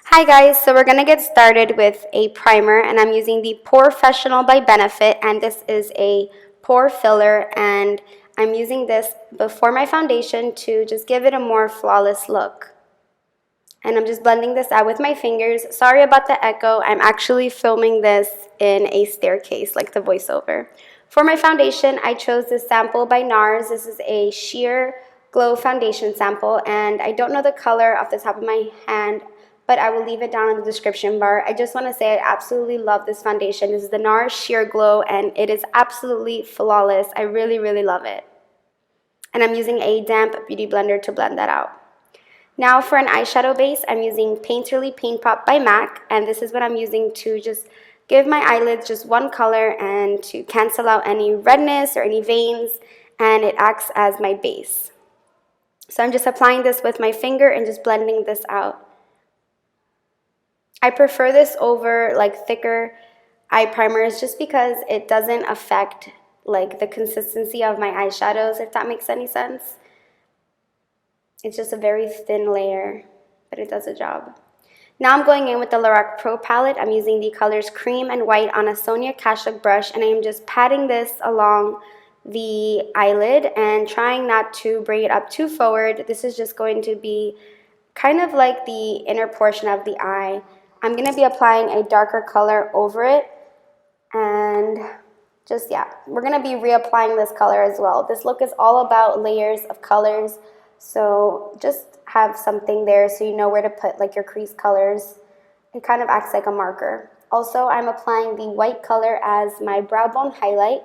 Hi guys, so we're going to get started with a primer, and I'm using the Porefessional by Benefit, and this is a pore filler, and I'm using this before my foundation to just give it a more flawless look. And I'm just blending this out with my fingers. Sorry about the echo, I'm actually filming this in a staircase like the voiceover. For my foundation, I chose this sample by Nars. This is a sheer glow foundation sample, and I don't know the color off the top of my hand, but I will leave it down in the description bar. I just want to say I absolutely love this foundation. This is the Nars Sheer Glow, and it is absolutely flawless. I really, really love it. And I'm using a damp beauty blender to blend that out. Now for an eyeshadow base, I'm using Painterly Paint Pot by MAC, and this is what I'm using to just give my eyelids just one color and to cancel out any redness or any veins, and it acts as my base. So I'm just applying this with my finger and just blending this out. I prefer this over like thicker eye primers just because it doesn't affect like the consistency of my eyeshadows, if that makes any sense. It's just a very thin layer, but it does the job. Now I'm going in with the Lorac Pro palette. I'm using the colors Cream and White on a Sonia Cash Look brush, and I am just patting this along the eyelid and trying not to bring it up too forward. This is just going to be kind of like the inner portion of the eye. I'm going to be applying a darker color over it, and just, yeah, we're going to be reapplying this color as well. This look is all about layers of colors, so just have something there so you know where to put like your crease colors. It kind of acts like a marker. Also, I'm applying the white color as my brow bone highlight.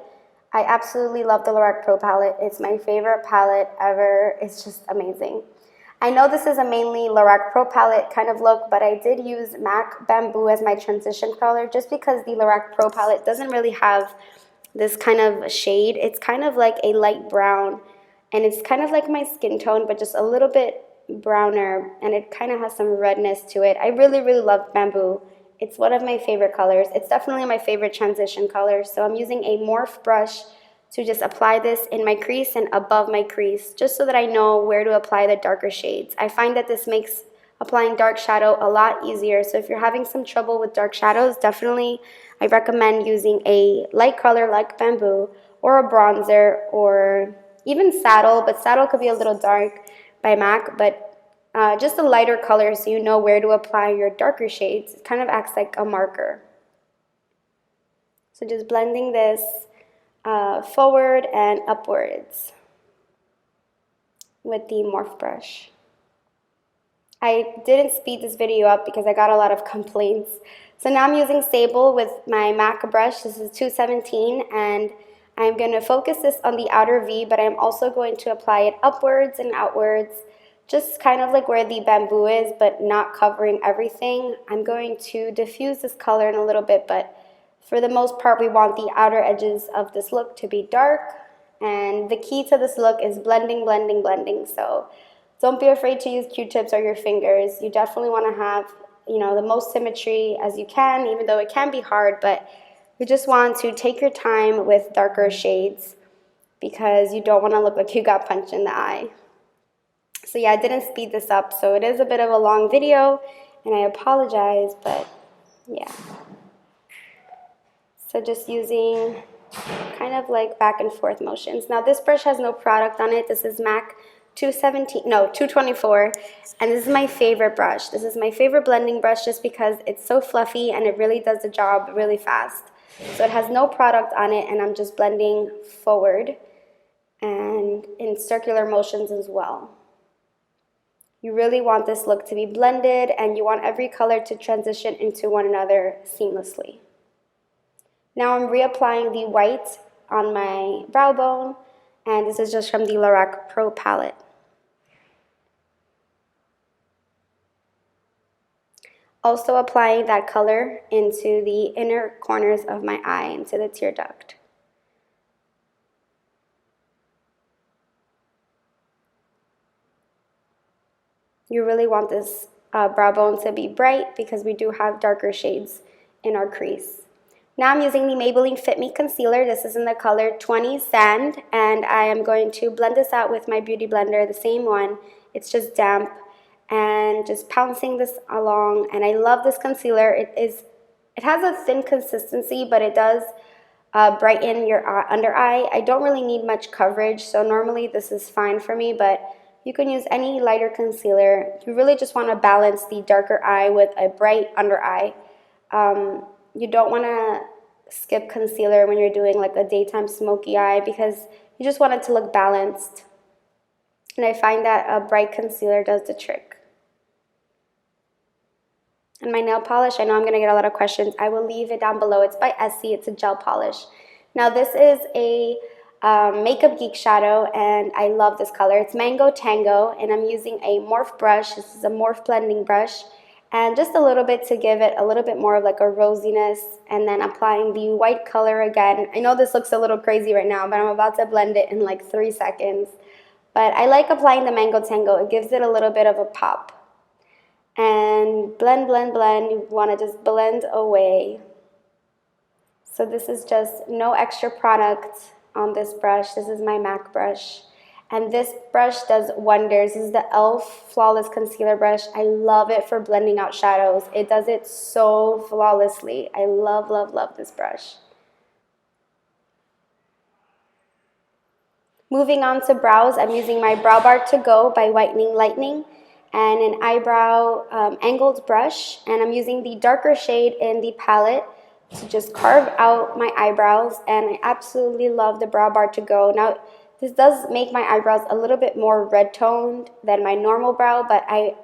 I absolutely love the Lorac Pro palette. It's my favorite palette ever. It's just amazing. I know this is a mainly Lorac Pro palette kind of look, but I did use MAC Bamboo as my transition color just because the Lorac Pro palette doesn't really have this kind of shade. It's kind of like a light brown, and it's kind of like my skin tone, but just a little bit browner, and it kind of has some redness to it. I really, really love Bamboo. It's one of my favorite colors. It's definitely my favorite transition color, so I'm using a morphed brush to just apply this in my crease and above my crease, just so that I know where to apply the darker shades. I find that this makes applying dark shadow a lot easier, so if you're having some trouble with dark shadows, definitely I recommend using a light color like Bamboo or a bronzer or even Saddle, but Saddle could be a little dark by MAC, but just a lighter color so you know where to apply your darker shades. It kind of acts like a marker. So just blending this forward and upwards with the morph brush. I didn't speed this video up because I got a lot of complaints. So now I'm using Sable with my MAC brush. This is 217, and I'm going to focus this on the outer V, but I'm also going to apply it upwards and outwards, just kind of like where the Bamboo is, but not covering everything. I'm going to diffuse this color in a little bit, but for the most part, we want the outer edges of this look to be dark, and the key to this look is blending, blending, blending. So don't be afraid to use Q-tips or your fingers. You definitely want to have, you know, the most symmetry as you can, even though it can be hard, but you just want to take your time with darker shades because you don't want to look like you got punched in the eye. So yeah, I didn't speed this up, so it is a bit of a long video, and I apologize, but yeah. So just using kind of like back and forth motions. Now this brush has no product on it. This is MAC 224, and this is my favorite brush. This is my favorite blending brush just because it's so fluffy and it really does the job really fast. So it has no product on it, and I'm just blending forward and in circular motions as well. You really want this look to be blended, and you want every color to transition into one another seamlessly. Now I'm reapplying the white on my brow bone, and this is just from the Lorac Pro palette. Also applying that color into the inner corners of my eye, into the tear duct. You really want this brow bone to be bright because we do have darker shades in our crease. Now I'm using the Maybelline Fit Me Concealer. This is in the color 20 Sand, and I am going to blend this out with my Beauty Blender, the same one. It's just damp, and just pouncing this along. And I love this concealer. It has a thin consistency, but it does brighten your under eye. I don't really need much coverage, so normally this is fine for me, but you can use any lighter concealer. You really just want to balance the darker eye with a bright under eye. You don't want to skip concealer when you're doing like a daytime smoky eye because you just want it to look balanced. And I find that a bright concealer does the trick. And my nail polish, I know I'm going to get a lot of questions. I will leave it down below. It's by Essie. It's a gel polish. Now this is a Makeup Geek shadow, and I love this color. It's Mango Tango, and I'm using a morph brush. This is a morph blending brush. And just a little bit to give it a little bit more of like a rosiness, and then applying the white color again. I know this looks a little crazy right now, but I'm about to blend it in like 3 seconds. But I like applying the Mango Tango. It gives it a little bit of a pop. And blend, blend, blend. You want to just blend away. So this is just no extra product on this brush. This is my MAC brush. And this brush does wonders. This is the e.l.f. Flawless Concealer Brush. I love it for blending out shadows. It does it so flawlessly. I love, love, love this brush. Moving on to brows, I'm using my Brow Bar To Go by Whitening Lightning and an eyebrow angled brush. And I'm using the darker shade in the palette to just carve out my eyebrows. And I absolutely love the Brow Bar To Go. Now, this does make my eyebrows a little bit more red toned than my normal brow, but I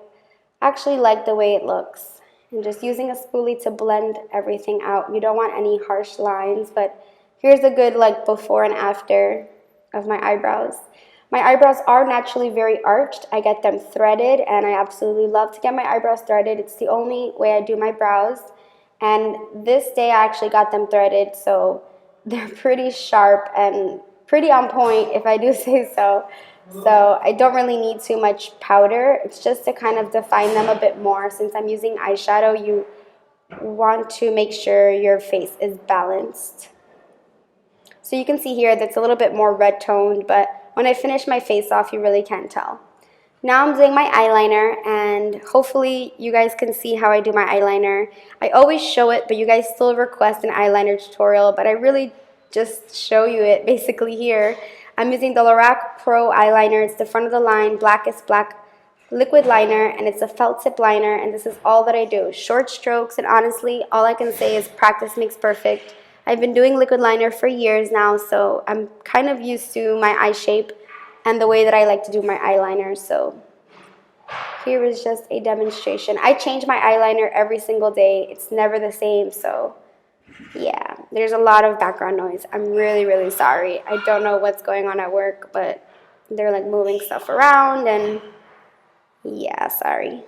actually like the way it looks. And just using a spoolie to blend everything out. You don't want any harsh lines, but here's a good like before and after of my eyebrows. My eyebrows are naturally very arched. I get them threaded, and I absolutely love to get my eyebrows threaded. It's the only way I do my brows. And this day I actually got them threaded, so they're pretty sharp and pretty on point, if I do say so. So I don't really need too much powder. It's just to kind of define them a bit more. Since I'm using eyeshadow, you want to make sure your face is balanced. So you can see here that's a little bit more red toned, but when I finish my face off, you really can't tell. Now I'm doing my eyeliner, and hopefully you guys can see how I do my eyeliner. I always show it, but you guys still request an eyeliner tutorial, but I really just show you it basically here. I'm using the Lorac Pro eyeliner. It's the front of the line, blackest black liquid liner, and it's a felt tip liner, and this is all that I do. Short strokes, and honestly, all I can say is practice makes perfect. I've been doing liquid liner for years now, so I'm kind of used to my eye shape and the way that I like to do my eyeliner. So here is just a demonstration. I change my eyeliner every single day. It's never the same, so yeah, there's a lot of background noise. I'm really, really sorry. I don't know what's going on at work, but they're like moving stuff around, and yeah, sorry.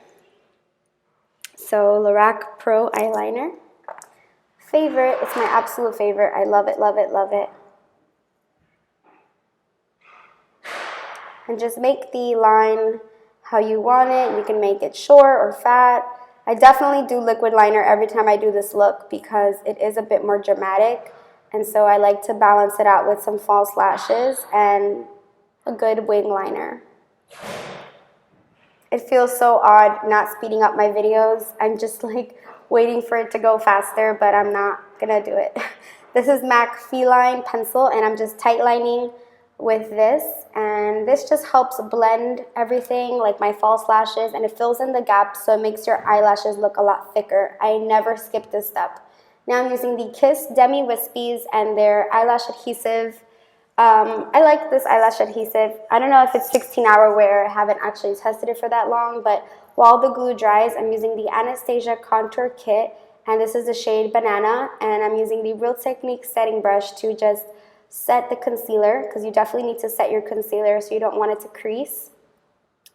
So Lorac Pro eyeliner. Favorite, it's my absolute favorite. I love it, love it, love it. And just make the line how you want it. You can make it short or fat. I definitely do liquid liner every time I do this look because it is a bit more dramatic. And so I like to balance it out with some false lashes and a good wing liner. It feels so odd not speeding up my videos. I'm just like waiting for it to go faster, but I'm not gonna do it. This is MAC Feline pencil, and I'm just tight lining with this, and this just helps blend everything, like my false lashes, and it fills in the gaps, so it makes your eyelashes look a lot thicker. I never skip this step. Now I'm using the Kiss Demi Wispies and their eyelash adhesive. I like this eyelash adhesive. I don't know if it's 16-hour wear. I haven't actually tested it for that long, but while the glue dries, I'm using the Anastasia Contour Kit, and this is the shade Banana, and I'm using the Real Technique setting brush to just set the concealer, because you definitely need to set your concealer so you don't want it to crease.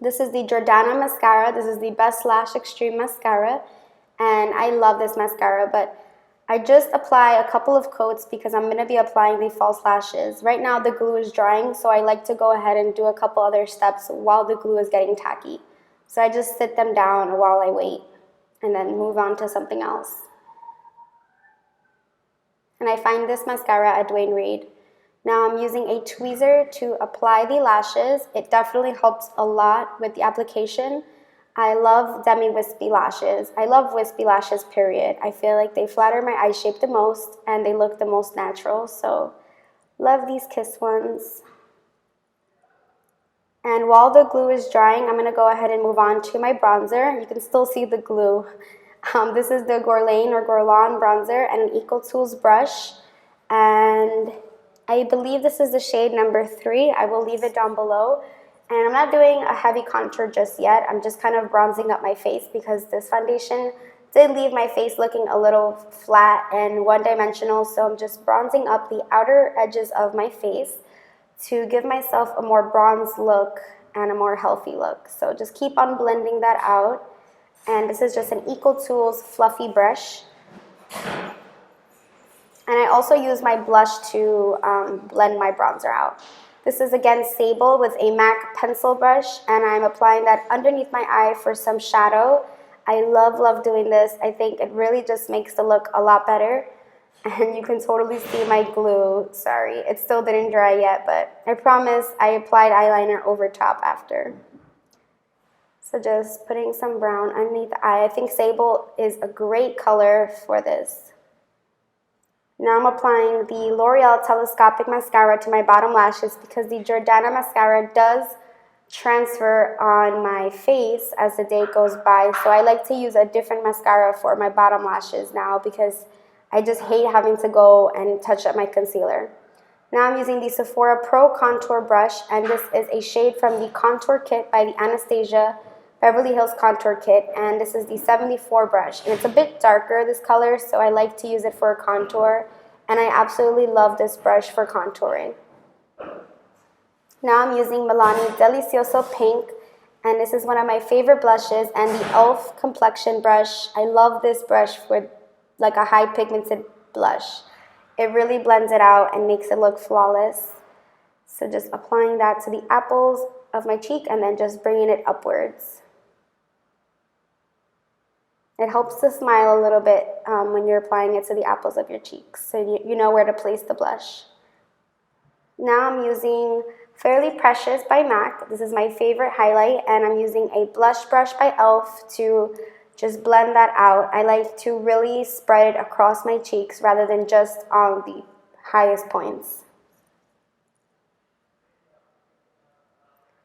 This is the Jordana mascara. This is the Best Lash Extreme mascara, and I love this mascara, but I just apply a couple of coats because I'm going to be applying the false lashes. Right now the glue is drying, so I like to go ahead and do a couple other steps while the glue is getting tacky. So I just sit them down while I wait and then move on to something else. And I find this mascara at Dwayne Reed. Now I'm using a tweezer to apply the lashes. It definitely helps a lot with the application. I love Demi wispy lashes. I love wispy lashes, period. I feel like they flatter my eye shape the most and they look the most natural. So love these Kiss ones. And while the glue is drying, I'm going to go ahead and move on to my bronzer. You can still see the glue. This is the Guerlain bronzer and an Eco Tools brush. And I believe this is the shade number 3. I will leave it down below. And I'm not doing a heavy contour just yet. I'm just kind of bronzing up my face because this foundation did leave my face looking a little flat and one-dimensional. So I'm just bronzing up the outer edges of my face to give myself a more bronze look and a more healthy look. So just keep on blending that out. And this is just an Eco Tools fluffy brush. And I also use my blush to blend my bronzer out. This is again Sable with a MAC pencil brush, and I'm applying that underneath my eye for some shadow. I love doing this. I think it really just makes the look a lot better. And you can totally see my glue. Sorry, it still didn't dry yet, but I promise I applied eyeliner over top after. So just putting some brown underneath the eye. I think Sable is a great color for this. Now I'm applying the L'Oreal telescopic mascara to my bottom lashes because the Jordana mascara does transfer on my face as the day goes by. So I like to use a different mascara for my bottom lashes now because I just hate having to go and touch up my concealer. Now I'm using the Sephora Pro Contour Brush, and this is a shade from the Contour Kit by the Anastasia Beverly Hills Contour Kit, and this is the 74 brush. And it's a bit darker, this color, so I like to use it for a contour, and I absolutely love this brush for contouring. Now I'm using Milani Delisiozo Pink, and this is one of my favorite blushes, and the e.l.f. complexion brush. I love this brush for like a high pigmented blush. It really blends it out and makes it look flawless. So just applying that to the apples of my cheek and then just bringing it upwards. It helps to smile a little bit when you're applying it to the apples of your cheeks, so you know where to place the blush. Now I'm using Fairly Precious by MAC. This is my favorite highlight, and I'm using a blush brush by e.l.f. to just blend that out. I like to really spread it across my cheeks rather than just on the highest points.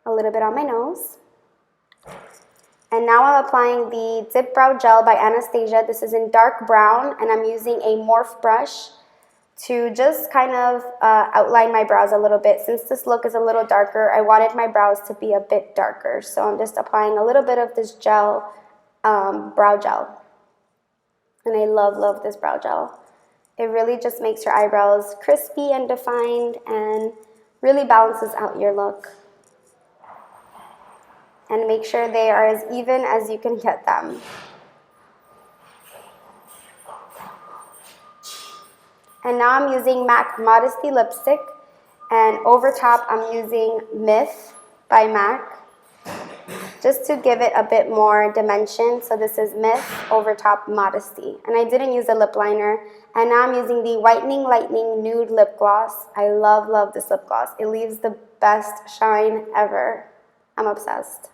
A little bit on my nose. And now I'm applying the Dip Brow Gel by Anastasia. This is in dark brown, and I'm using a morphed brush to just kind of outline my brows a little bit. Since this look is a little darker, I wanted my brows to be a bit darker. So I'm just applying a little bit of this gel, brow gel. And I love this brow gel. It really just makes your eyebrows crispy and defined and really balances out your look. And make sure they are as even as you can get them. And now I'm using MAC Modesty lipstick, and over top I'm using Myth by MAC just to give it a bit more dimension. So this is Myth over top Modesty, and I didn't use a lip liner. And now I'm using the Whitening Lightning Nude Lip Gloss. I love this lip gloss. It leaves the best shine ever. I'm obsessed.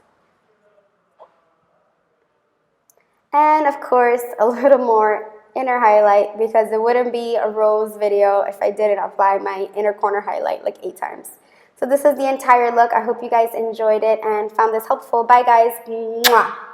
And of course, a little more inner highlight, because it wouldn't be a rose video if I didn't apply my inner corner highlight like 8 times. So this is the entire look. I hope you guys enjoyed it and found this helpful. Bye guys. Mwah.